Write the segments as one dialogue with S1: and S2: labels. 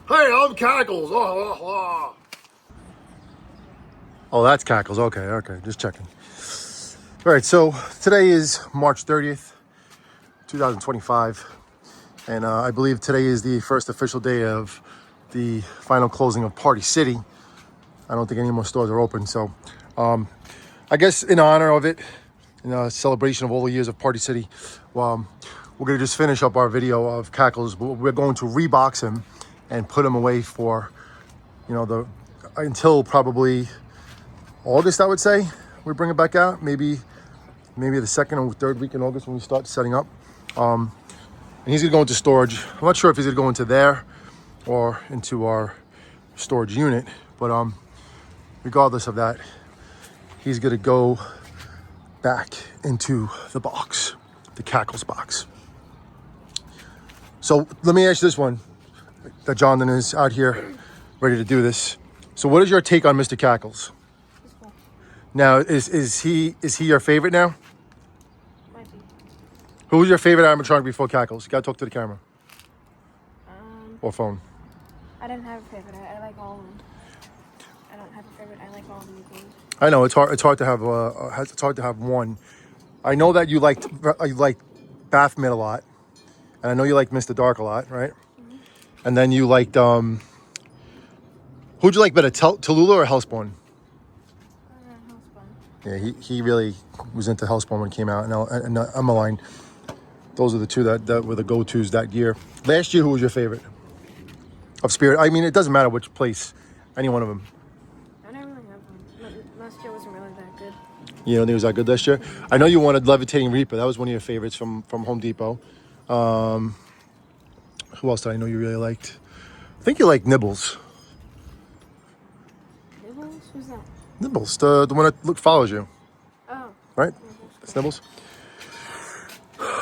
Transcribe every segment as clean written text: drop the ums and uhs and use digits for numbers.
S1: Hey, I'm Cackles. Oh, that's Cackles. Okay, just checking. All right, so today is March 30th, 2025, and I believe today is the first official day of the final closing of Party City. I don't think any more stores are open, so I guess in honor of it, in a celebration of all the years of Party City, we're gonna just finish up our video of Cackles. We're going to rebox him and put him away for, until probably August, I would say. We bring it back out, maybe the second or third week in August when we start setting up. And he's gonna go into storage. I'm not sure if he's gonna go into there or into our storage unit, but regardless of that, he's gonna go back into the box, the Cackles box. So let me ask you this one, that Jonathan is out here ready to do this. So what is your take on Mr. Cackles? Now, is he your favorite now?
S2: Might be.
S1: Who was your favorite animatronic before Cackles? You gotta talk to the camera. Or phone.
S2: I didn't have a favorite. I like all of them. I don't have a favorite. I like all of them equally.
S1: I know it's hard to have one. I know that you liked Baphomet a lot, and I know you liked Mr. Dark a lot, right? Mm-hmm. And then you liked who'd you like better, Tallulah or Hellspawn?
S2: Hellspawn.
S1: Yeah, he really was into Hellspawn when it came out, and Emmeline. Those are the two that were the go-tos that year. Last year, who was your favorite of Spirit? I mean, it doesn't matter which place, any one of them.
S2: I don't really have one. Last year wasn't really that good.
S1: You don't think it was that good last year? I know you wanted Levitating Reaper. That was one of your favorites from Home Depot. Who else did I know you really liked? I think you liked Nibbles.
S2: Nibbles? Who's that?
S1: Nibbles, the one that follows you.
S2: Oh.
S1: Right? It's Nibbles.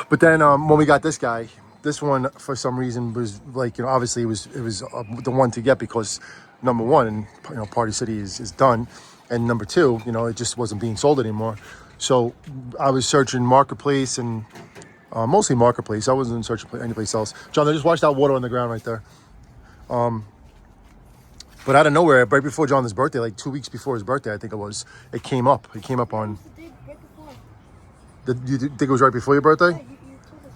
S1: But then when we got this guy, this one for some reason was like, obviously it was the one to get because number one, Party City is done, and number two, it just wasn't being sold anymore. So I was searching Marketplace and mostly Marketplace. I wasn't searching any place else. John, I just watched that water on the ground right there. But out of nowhere, right before Jonathan's birthday, like 2 weeks before his birthday, I think it was, it came up. It came up on. You think it was right before your birthday?
S2: Yeah, you told us.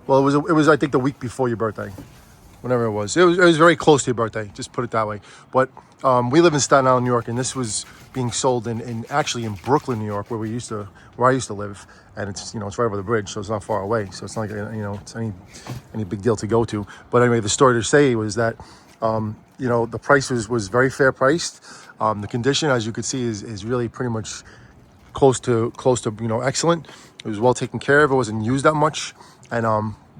S1: Well, it was I think the week before your birthday, whenever it was. It was very close to your birthday. Just put it that way. But we live in Staten Island, New York, and this was being sold actually in Brooklyn, New York, where I used to live, and it's it's right over the bridge, so it's not far away. So it's not like it's any big deal to go to. But anyway, the story to say was that the price was very fair priced. The condition, as you could see, is really pretty much close to excellent. It was well taken care of. It wasn't used that much, and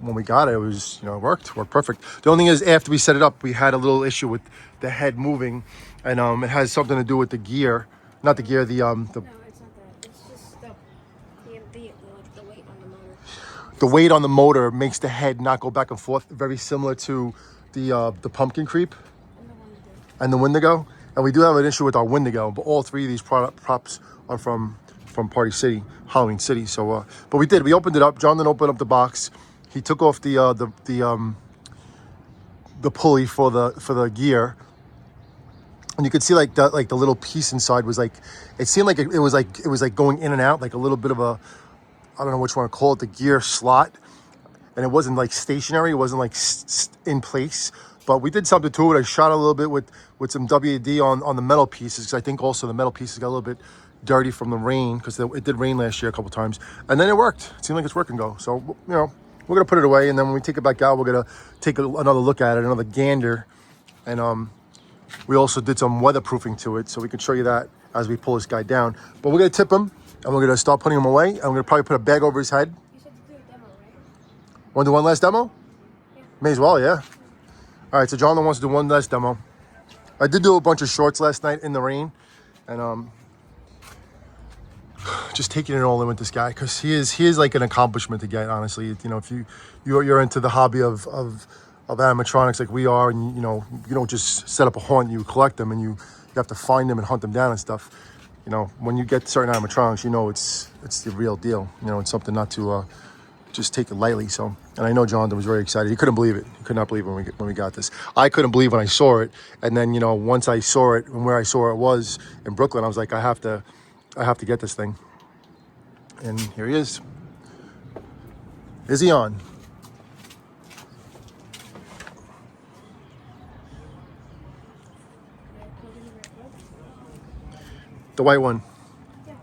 S1: when we got it, it was it worked perfect. The only thing is, after we set it up, we had a little issue with the head moving, and it has something to do with the gear, not the gear, the
S2: No, it's not that. It's just the weight on the motor.
S1: The weight on the motor makes the head not go back and forth. Very similar to the Pumpkin Creep and the Wendigo. And we do have an issue with our Wendigo, but all three of these props are from Party City, Halloween City. So, but we opened it up. Jonathan opened up the box. He took off the pulley for the gear, and you could see like the little piece inside was like, it seemed like it was like going in and out, like a little bit of a, I don't know what you want to call it, the gear slot, and it wasn't like stationary. It wasn't like in place. But we did something to it. I shot a little bit with some WD on the metal pieces, because I think also the metal pieces got a little bit dirty from the rain, because it did rain last year a couple times, and then it worked. It seemed like it's working go. So we're gonna put it away, and then when we take it back out, we're gonna take another look at it, another gander, and we also did some weatherproofing to it, so we can show you that as we pull this guy down. But we're gonna tip him, and we're gonna start putting him away, and we're gonna probably put a bag over his head.
S2: You said to do a demo, right?
S1: Want to do one last demo?
S2: Yeah.
S1: May as well, yeah. All right, so Jonathan wants to do one last demo. I did do a bunch of shorts last night in the rain, and just taking it all in with this guy, because he is like an accomplishment to get, honestly. If you're into the hobby of animatronics like we are, and you don't just set up a haunt, you collect them, and you have to find them and hunt them down and stuff. When you get certain animatronics, it's the real deal. It's something not to just take it lightly. So, and I know Jonathan was very excited. He couldn't believe it. He could not believe it when we got this. I couldn't believe when I saw it, and then once I saw it and where I saw it was in Brooklyn, I was like, I have to get this thing. And here he is. Is he on? The white one.
S2: Yeah.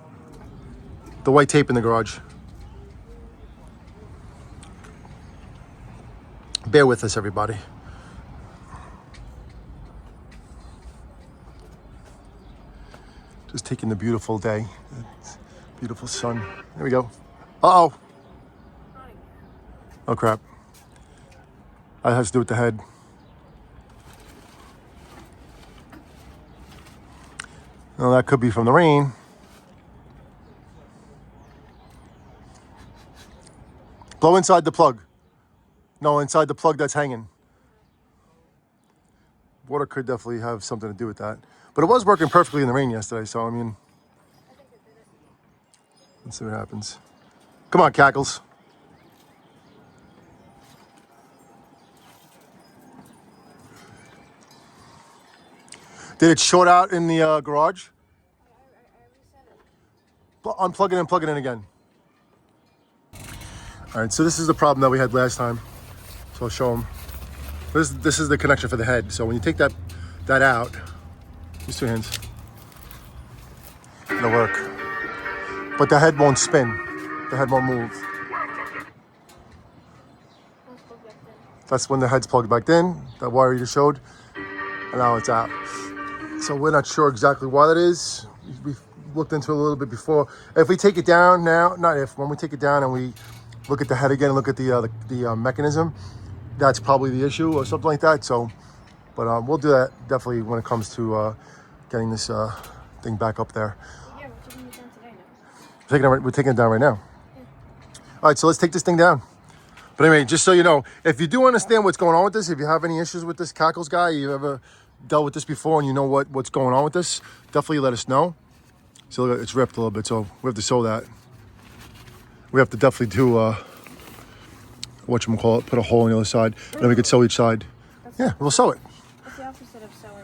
S1: The white tape in the garage. Bear with us, everybody. Just taking the beautiful day. Beautiful sun. There we go. Uh-oh. Oh, crap. That has to do with the head. Well, that could be from the rain. Blow inside the plug. No, inside the plug that's hanging. Water could definitely have something to do with that. But it was working perfectly in the rain yesterday, so I mean, let's see what happens. Come on, Cackles. Did it short out in the garage? Unplug it and plug it in again. All right, so this is the problem that we had last time. So I'll show them. This is the connection for the head. So when you take that out, use two hands, it'll work. But the head won't spin. The head won't move. That's when the head's plugged back in. That wire you just showed, and now it's out. So we're not sure exactly why that is. We looked into it a little bit before. If we take it down now, when we take it down and we look at the head again and look at the mechanism, that's probably the issue or something like that. So, but we'll do that definitely when it comes to getting this thing back up there.
S2: Yeah, we're taking it down today now.
S1: We're taking it down right now. Yeah. All right, so let's take this thing down. But anyway, just so you know, if you do understand what's going on with this, if you have any issues with this Cackles guy, you ever dealt with this before and you know what's going on with this, definitely let us know. So look, it's ripped a little bit, so we have to sew that. We have to definitely do whatchamacallit, put a hole on the other side, and then we could sew each side. Yeah, we'll sew it.
S2: That's the opposite of sewing.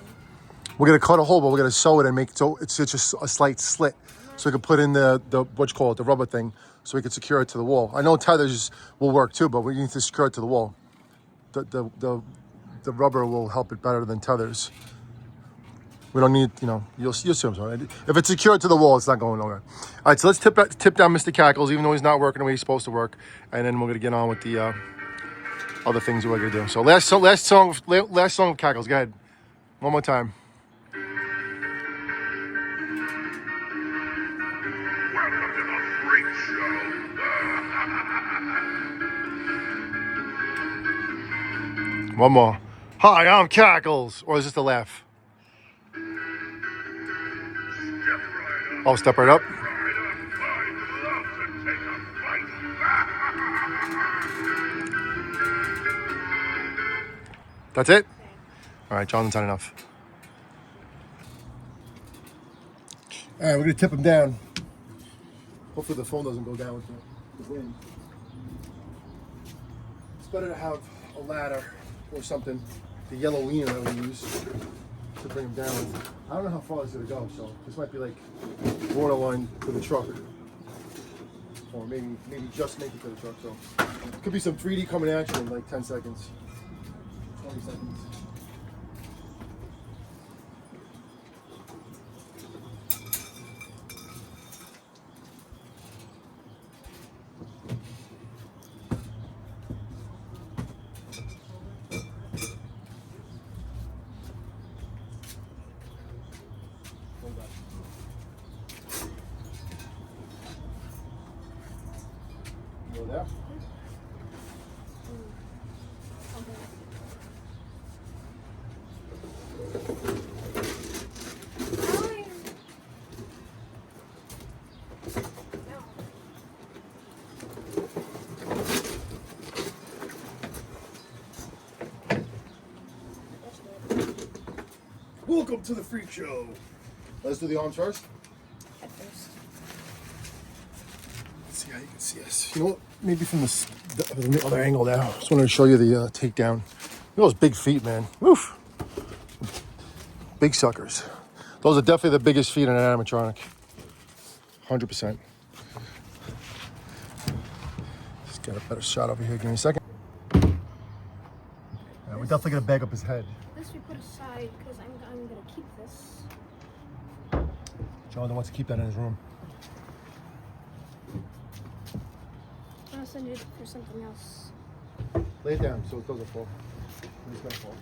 S1: We're gonna cut a hole, but we're gonna sew it and make it so it's just a slight slit, so we can put in the the rubber thing, so we can secure it to the wall. I know tethers will work too, but we need to secure it to the wall. The rubber will help it better than tethers. We don't need, you'll see what I'm saying. If it's secured to the wall, it's not going nowhere. All right, so let's tip down Mr. Cackles, even though he's not working the way he's supposed to work, and then we're gonna get on with the other things we're gonna do. So last song of Cackles. Go ahead, one more time. One more. Hi, I'm Cackles. Or is this the laugh? Oh, step right up. That's it? All right, Jonathan's had enough. All right, we're going to tip him down. Hopefully the phone doesn't go down with the wind. It's better to have a ladder or something, the yellow wiener that we use to bring him down with. I don't know how far this is going to go, so this might be like borderline to the truck. Or maybe just make it to the truck, so. Could be some 3D coming at you in like 10 seconds, 20 seconds. There. Welcome to the freak show. Let's do the arms first.
S2: At first.
S1: Let's see how you go. Yes. You know what? Maybe from the other angle now. Just wanted to show you the takedown. Look at those big feet, man. Woof. Big suckers. Those are definitely the biggest feet in an animatronic. 100%. Just get a better shot over here. Give me a second. Yeah, we're definitely gonna bag up his head.
S2: This we put aside because I'm gonna keep this.
S1: Jonathan wants to keep that in his room.
S2: I'm gonna send it for something else.
S1: Lay it down so it doesn't fall. It's gonna fall.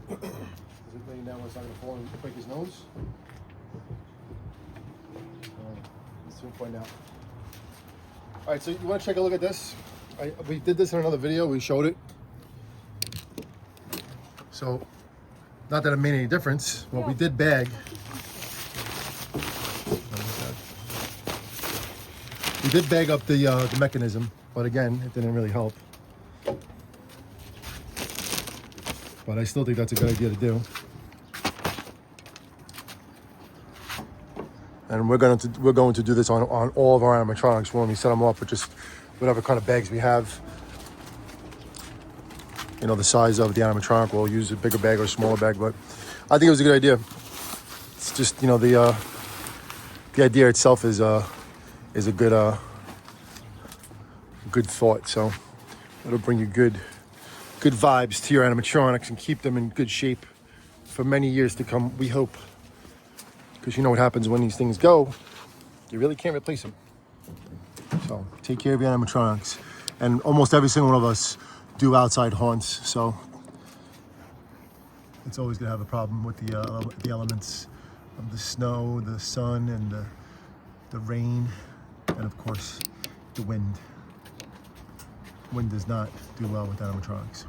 S1: Is it laying down where it's not gonna fall and break his nose? Let's soon find out. All right, so you want to take a look at this? We did this in another video. We showed it. So, not that it made any difference. Well, we did bag. We did bag up the mechanism, but again, it didn't really help. But I still think that's a good idea to do. And we're going to do this on all of our animatronics when we set them up with just whatever kind of bags we have. You know, the size of the animatronic, we'll use a bigger bag or a smaller bag, but I think it was a good idea. It's just, you know, the idea itself is a good thought. So it'll bring you good vibes to your animatronics and keep them in good shape for many years to come, we hope. Because you know what happens when these things go, you really can't replace them. So take care of your animatronics. And almost every single one of us do outside haunts, so it's always gonna have a problem with the elements of the snow, the sun, and the rain, and of course the wind. Wind does not do well with animatronics.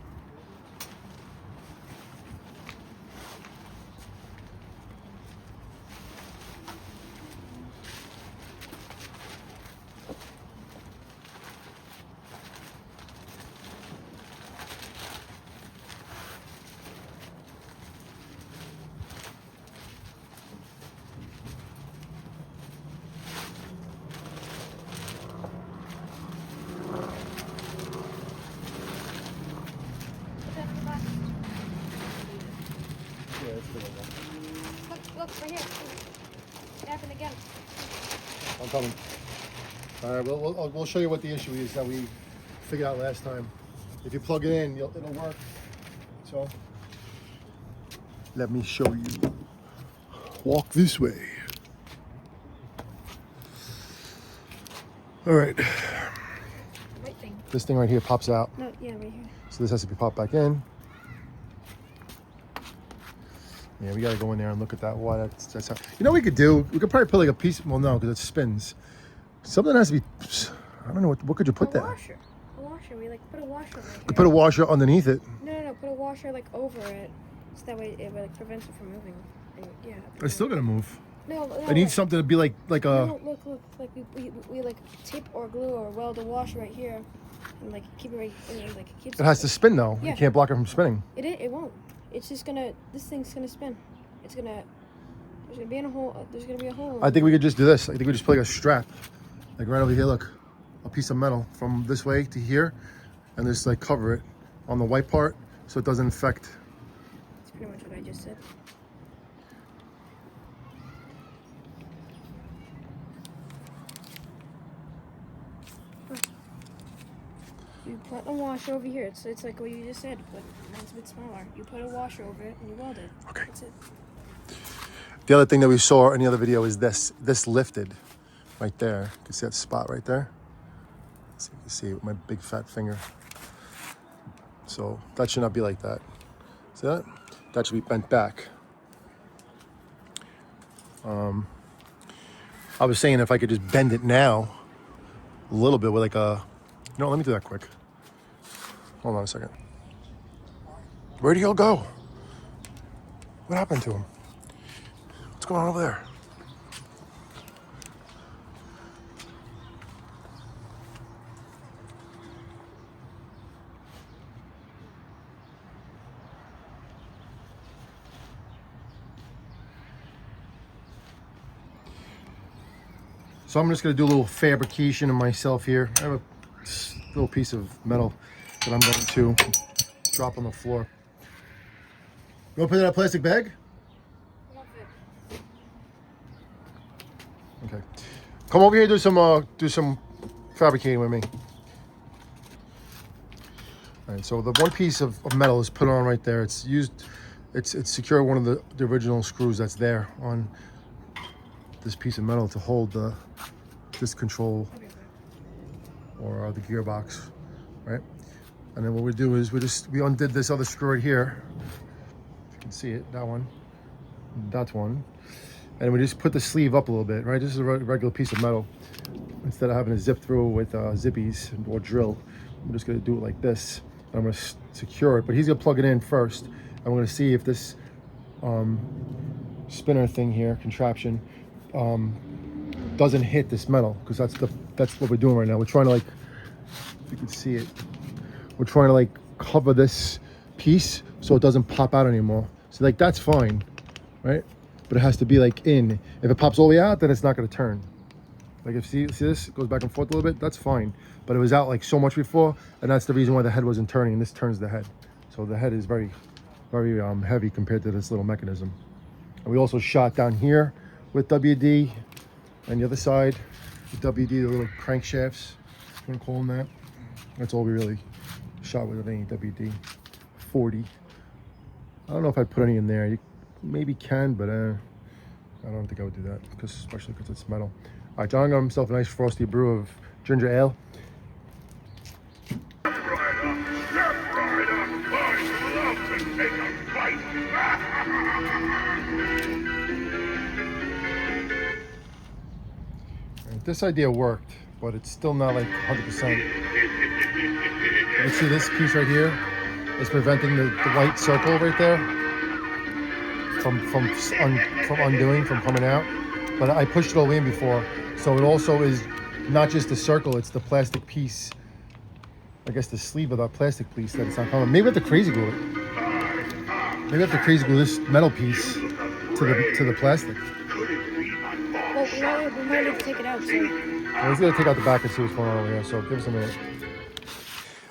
S2: Look, right here. It happened again.
S1: I'm coming. All right, we'll show you what the issue is that we figured out last time. If you plug it in, it'll work. So, let me show you. Walk this way. All right.
S2: Right thing.
S1: This thing right here pops out.
S2: No, yeah, right here.
S1: So this has to be popped back in. Yeah, we gotta go in there and look at that. Why that's how. You know what we could do? We could probably put like a piece. Well, no, because it spins. Something has to be. I don't know what could you put there.
S2: A washer. We like put a washer right here.
S1: You could put a washer underneath it.
S2: No. Put a washer like over it, so that way it like prevents it from moving. And, yeah.
S1: It's still gonna move.
S2: No.
S1: I need something to be like a.
S2: No, look. Like we like tape or glue or weld a washer right here, and like keep it right. And, like keep.
S1: It has to spin though.
S2: Yeah.
S1: You can't block it from spinning.
S2: It won't. It's just gonna. This thing's gonna spin. It's gonna. There's gonna be a hole. There's gonna be a hole.
S1: I think we could just do this. I think we just put like a strap, like right over here. Look, a piece of metal from this way to here, and just like cover it on the white part so it doesn't affect.
S2: That's pretty much what I just said. You put a washer over here. It's like what you just said, but mine's a bit smaller. You put a washer over it and you weld it.
S1: Okay.
S2: That's it.
S1: The other thing that we saw in the other video is this lifted right there. You can see that spot right there. So you can see it with my big fat finger. So that should not be like that. See that? That should be bent back. I was saying if I could just bend it now a little bit with like a, no, let me do that quick. Hold on a second. Where'd he all go? What happened to him? What's going on over there? So I'm just gonna do a little fabrication of myself here. I have a little piece of metal that I'm going to drop on the floor. You wanna put it in a plastic bag? Okay. Come over here and do some fabricating with me. All right, so the one piece of metal is put on right there. It's secured one of the original screws that's there on this piece of metal to hold this control or the gearbox, right? And then what we do is we undid this other screw right here. If you can see it, that one, that's one. And we just put the sleeve up a little bit, right? This is a regular piece of metal. Instead of having to zip through with zippies or drill, I'm just gonna do it like this. And I'm gonna secure it, but he's gonna plug it in first. I'm gonna see if this spinner thing here, contraption, doesn't hit this metal, because that's what we're doing right now. We're trying to, like, if you can see it, we're trying to like cover this piece so it doesn't pop out anymore. So like that's fine, right? But it has to be like in. If it pops all the way out, then it's not gonna turn. Like if see this, it goes back and forth a little bit, that's fine. But it was out like so much before, and that's the reason why the head wasn't turning, and this turns the head. So the head is very, very heavy compared to this little mechanism. And we also shot down here with WD, and the other side with WD, the little crankshafts, if you wanna call them that. That's all we really shot with any WD 40. I don't know if I'd put any in there. You maybe can, but I don't think I would do that, especially because it's metal. All right, John got himself a nice frosty brew of ginger ale. Right, this idea worked, but it's still not like 100%. You see this piece right here is preventing the white circle right there from undoing, from coming out. But I pushed it all in before, so it also is not just the circle, it's the plastic piece. I guess the sleeve of that plastic piece that it's not coming. Maybe we have to crazy glue it. Maybe we have to crazy glue this metal piece to the plastic.
S2: Well, we might have to take it out soon.
S1: Well, he's gonna take out the back and see what's going on over here, so give us a minute.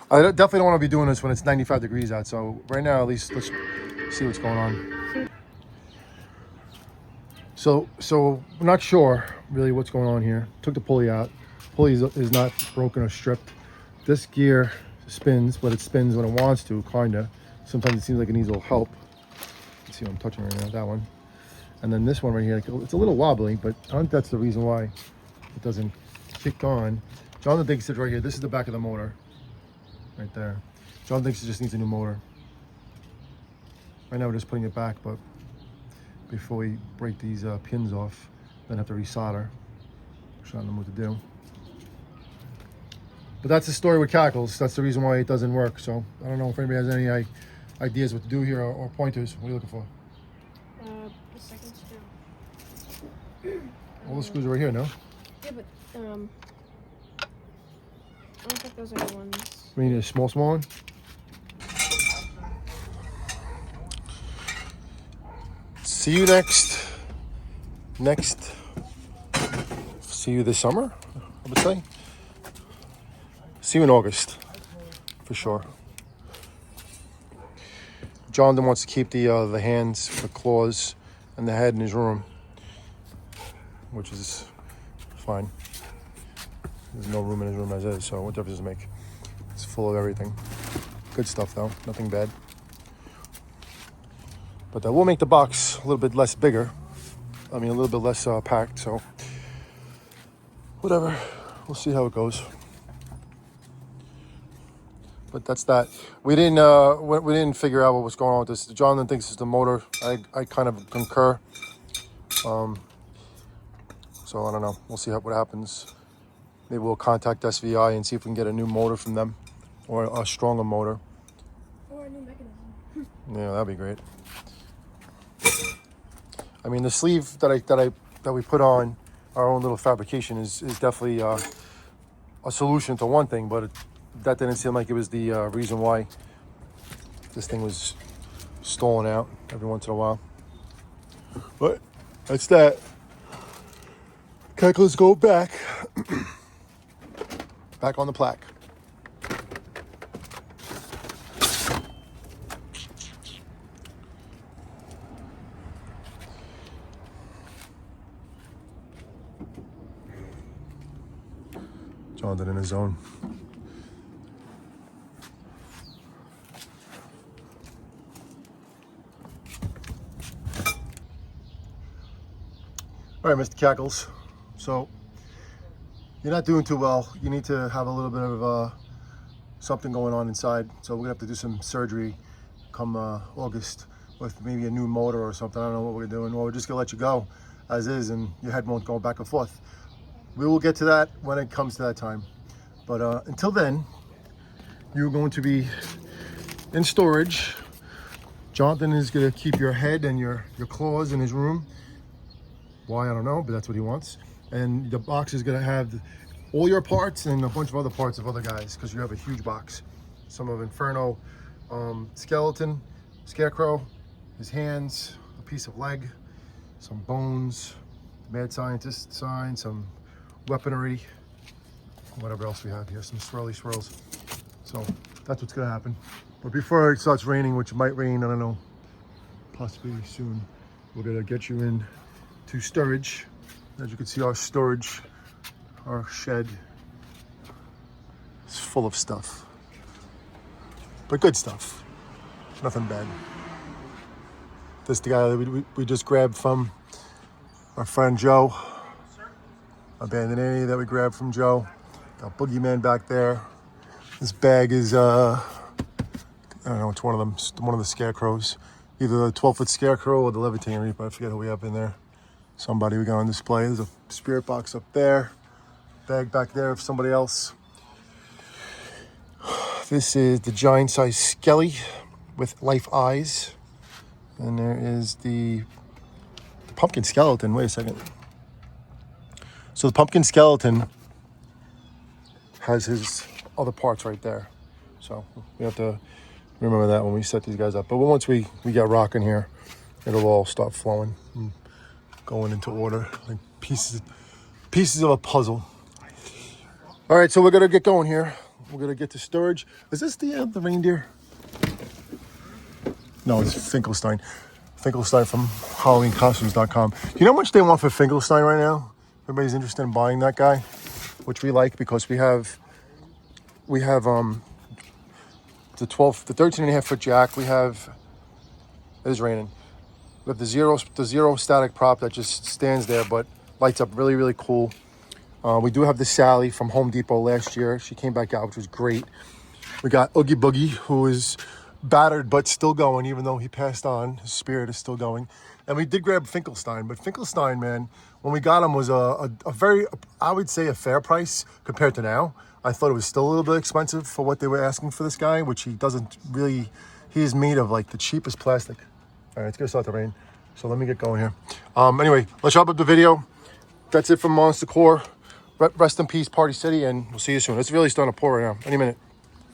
S1: I definitely don't want to be doing this when it's 95 degrees out, so right now at least let's see what's going on. So we're not sure really what's going on here. Took the pulley out. Pulley is not broken or stripped. This gear spins, but it spins when it wants to, kinda. Sometimes it seems like it needs a little help. Let's see what I'm touching right now, that one. And then this one right here, it's a little wobbly, but I think that's the reason why it doesn't kick on. Jonathan thinks it's right here. This is the back of the motor, right there. John thinks it just needs a new motor. Right now we're just putting it back, but before we break these pins off, then have to resolder, which I don't know what to do. But that's the story with Cackles. That's the reason why it doesn't work. So I don't know if anybody has any ideas what to do here or pointers. What are you looking for?
S2: The second screw.
S1: All the screws are right here, no?
S2: Yeah, but I don't think those are the ones.
S1: We need a small one. See you next. See you this summer, I would say. See you in August, for sure. Jonathan wants to keep the hands, the claws, and the head in his room, which is fine. There's no room in his room as is, so what difference does it make? It's full of everything. Good stuff though, nothing bad. But that will make the box a little bit less bigger. I mean, a little bit less packed, so whatever. We'll see how it goes. But that's that. We didn't figure out what was going on with this. Jonathan thinks it's the motor. I kind of concur. So I don't know. We'll see what happens. Maybe we'll contact SVI and see if we can get a new motor from them, or a stronger motor.
S2: Or a new mechanism.
S1: Yeah, that'd be great. I mean, the sleeve that we put on our own little fabrication is definitely a solution to one thing, but that didn't seem like it was the reason why this thing was stolen out every once in a while. But that's that. Cackles go back. Back on the plaque. Jonathan in his zone. All right, Mr. Cackles. So you're not doing too well. You need to have a little bit of something going on inside. So we're gonna have to do some surgery come August with maybe a new motor or something. I don't know what we're doing. Well, we're just gonna let you go as is, and your head won't go back and forth. We will get to that when it comes to that time. But until then, you're going to be in storage. Jonathan is gonna keep your head and your claws in his room. Why, I don't know, but that's what he wants. And the box is gonna have all your parts and a bunch of other parts of other guys, because you have a huge box. Some of Inferno, skeleton, scarecrow, his hands, a piece of leg, some bones, mad scientist sign, some weaponry, whatever else we have here, some swirly swirls. So that's what's gonna happen. But before it starts raining, which might rain, I don't know, possibly soon, we're gonna get you in to storage. As you can see, our storage, our shed is full of stuff, but good stuff, nothing bad. This is the guy that we just grabbed from our friend Joe. Abandoned Annie that we grabbed from Joe. Got Boogeyman back there. This bag is, I don't know, it's one of them, one of the scarecrows. Either the 12-foot scarecrow or the levitating reaper. I forget who we have in there. Somebody we got on display. There's a spirit box up there. Bag back there of somebody else. This is the giant size skelly with life eyes. And there is the pumpkin skeleton. Wait a second. So the pumpkin skeleton has his other parts right there. So we have to remember that when we set these guys up. But once we get rocking here, it'll all start flowing and going into order, like pieces of a puzzle. All right, so we're gonna get going here. We're gonna get to storage. Is this the reindeer? No, it's Finkelstein. Finkelstein from HalloweenCostumes.com. You know how much they want for Finkelstein right now? Everybody's interested in buying that guy, which we like because we have the 13 and a half foot jack. We have, it is raining. We have the zero static prop that just stands there but lights up really, really cool. We do have the Sally from Home Depot last year. She came back out, which was great. We got Oogie Boogie, who is battered but still going, even though he passed on. His spirit is still going. And we did grab Finkelstein, but Finkelstein, man, when we got him was a very, I would say, a fair price compared to now. I thought it was still a little bit expensive for what they were asking for this guy, which he doesn't really, he is made of like the cheapest plastic. All right, it's gonna start to rain, so let me get going here. Anyway, let's wrap up the video. That's it from Monsta Core. Rest in peace, Party City, and we'll see you soon. It's really starting to pour right now, any minute.